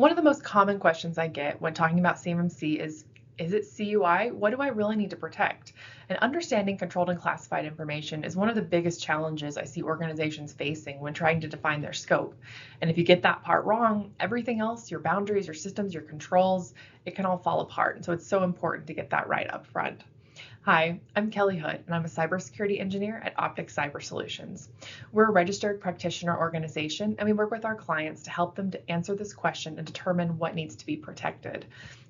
One of the most common questions I get when talking about CMMC is it CUI? What do I really need to protect? And understanding controlled and classified information is one of the biggest challenges I see organizations facing when trying to define their scope. And if you get that part wrong, everything else, your boundaries, your systems, your controls, it can all fall apart. And so it's so important to get that right up front. Hi, I'm Kelly Hood, and I'm a cybersecurity engineer at Optic Cyber Solutions. We're a registered practitioner organization, and we work with our clients to help them to answer this question and determine what needs to be protected.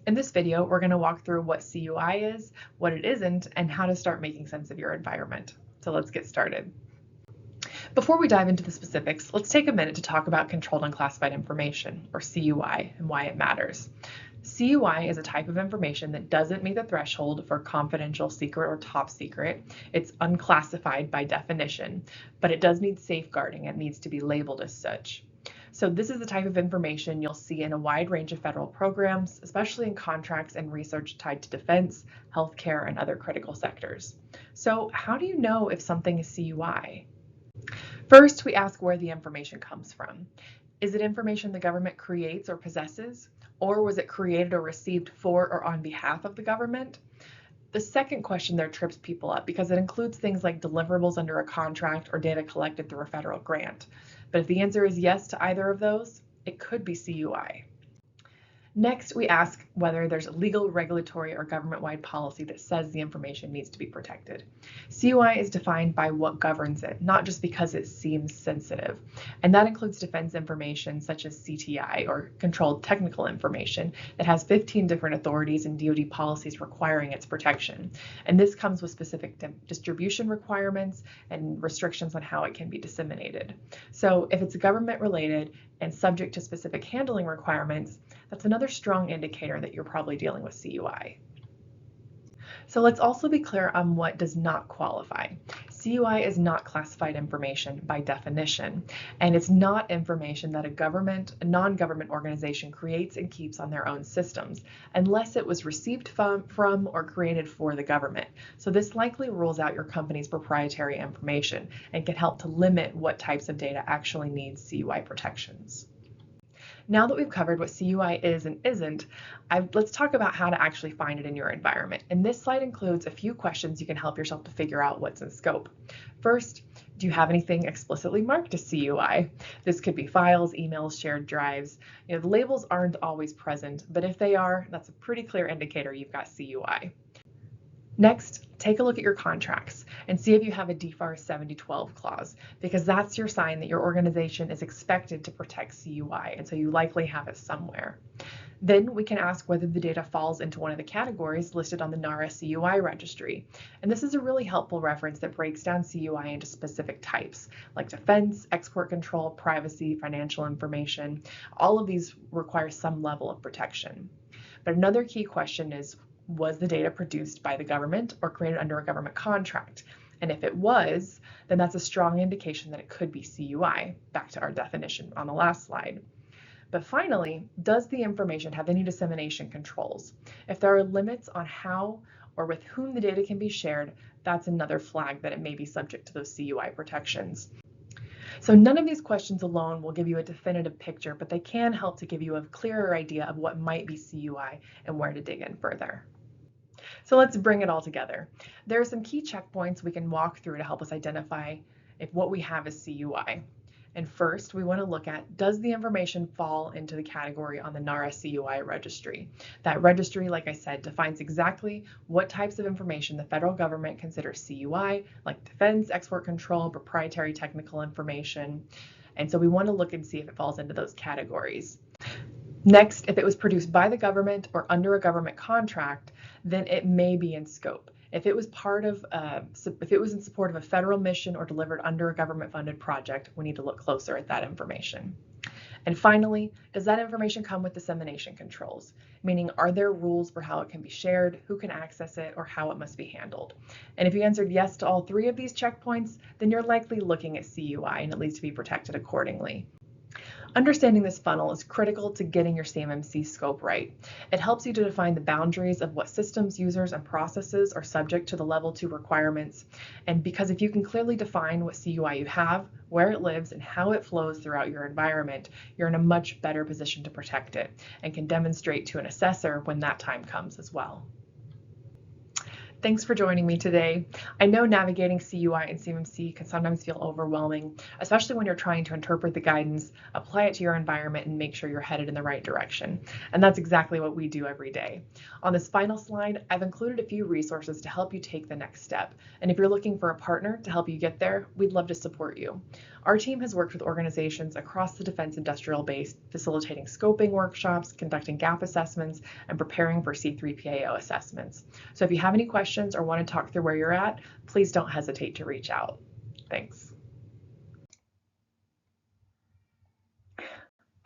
In this video, we're going to walk through what CUI is, what it isn't, and how to start making sense of your environment. So let's get started. Before we dive into the specifics, let's take a minute to talk about Controlled Unclassified Information, or CUI, and why it matters. CUI is a type of information that doesn't meet the threshold for confidential, secret, or top secret. It's unclassified by definition, but it does need safeguarding. It needs to be labeled as such. So this is the type of information you'll see in a wide range of federal programs, especially in contracts and research tied to defense, healthcare, and other critical sectors. So how do you know if something is CUI? First, we ask where the information comes from. Is it information the government creates or possesses? Or was it created or received for or on behalf of the government? The second question there trips people up because it includes things like deliverables under a contract or data collected through a federal grant. But if the answer is yes to either of those, it could be CUI. Next, we ask whether there's a legal, regulatory, or government-wide policy that says the information needs to be protected. CUI is defined by what governs it, not just because it seems sensitive. And that includes defense information such as CTI, or Controlled Technical Information, that has 15 different authorities and DoD policies requiring its protection. And this comes with specific distribution requirements and restrictions on how it can be disseminated. So if it's government-related and subject to specific handling requirements, that's another strong indicator that you're probably dealing with CUI. So let's also be clear on what does not qualify. CUI is not classified information by definition, and it's not information that a non-government organization creates and keeps on their own systems, unless it was received from or created for the government. So this likely rules out your company's proprietary information and can help to limit what types of data actually need CUI protections. Now that we've covered what CUI is and isn't, let's talk about how to actually find it in your environment. And this slide includes a few questions you can help yourself to figure out what's in scope. First, do you have anything explicitly marked as CUI? This could be files, emails, shared drives. The labels aren't always present, but if they are, that's a pretty clear indicator you've got CUI. Next, take a look at your contracts and see if you have a DFAR 7012 clause, because that's your sign that your organization is expected to protect CUI, and so you likely have it somewhere. Then we can ask whether the data falls into one of the categories listed on the NARA CUI registry. And this is a really helpful reference that breaks down CUI into specific types, like defense, export control, privacy, financial information. All of these require some level of protection. But another key question is, was the data produced by the government or created under a government contract? And if it was, then that's a strong indication that it could be CUI, back to our definition on the last slide. But finally, does the information have any dissemination controls? If there are limits on how or with whom the data can be shared, that's another flag that it may be subject to those CUI protections. So none of these questions alone will give you a definitive picture, but they can help to give you a clearer idea of what might be CUI and where to dig in further. So let's bring it all together. There are some key checkpoints we can walk through to help us identify if what we have is CUI. And first, we want to look at, does the information fall into the category on the NARA CUI registry? That registry, like I said, defines exactly what types of information the federal government considers CUI, like defense, export control, proprietary technical information. And so we want to look and see if it falls into those categories. Next, if it was produced by the government or under a government contract, then it may be in scope. If it was in support of a federal mission or delivered under a government-funded project, we need to look closer at that information. And finally, does that information come with dissemination controls? Meaning, are there rules for how it can be shared, who can access it, or how it must be handled? And if you answered yes to all three of these checkpoints, then you're likely looking at CUI and it needs to be protected accordingly. Understanding this funnel is critical to getting your CMMC scope right. It helps you to define the boundaries of what systems, users, and processes are subject to the level 2 requirements. And because if you can clearly define what CUI you have, where it lives, and how it flows throughout your environment, you're in a much better position to protect it and can demonstrate to an assessor when that time comes as well. Thanks for joining me today. I know navigating CUI and CMMC can sometimes feel overwhelming, especially when you're trying to interpret the guidance, apply it to your environment, and make sure you're headed in the right direction. And that's exactly what we do every day. On this final slide, I've included a few resources to help you take the next step. And if you're looking for a partner to help you get there, we'd love to support you. Our team has worked with organizations across the defense industrial base, facilitating scoping workshops, conducting gap assessments, and preparing for C3PAO assessments. So if you have any questions or want to talk through where you're at, please don't hesitate to reach out. Thanks.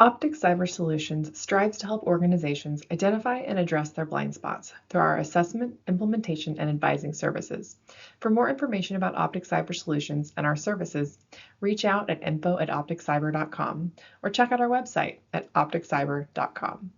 Optic Cyber Solutions strives to help organizations identify and address their blind spots through our assessment, implementation, and advising services. For more information about Optic Cyber Solutions and our services, reach out at info@opticcyber.com or check out our website at opticcyber.com.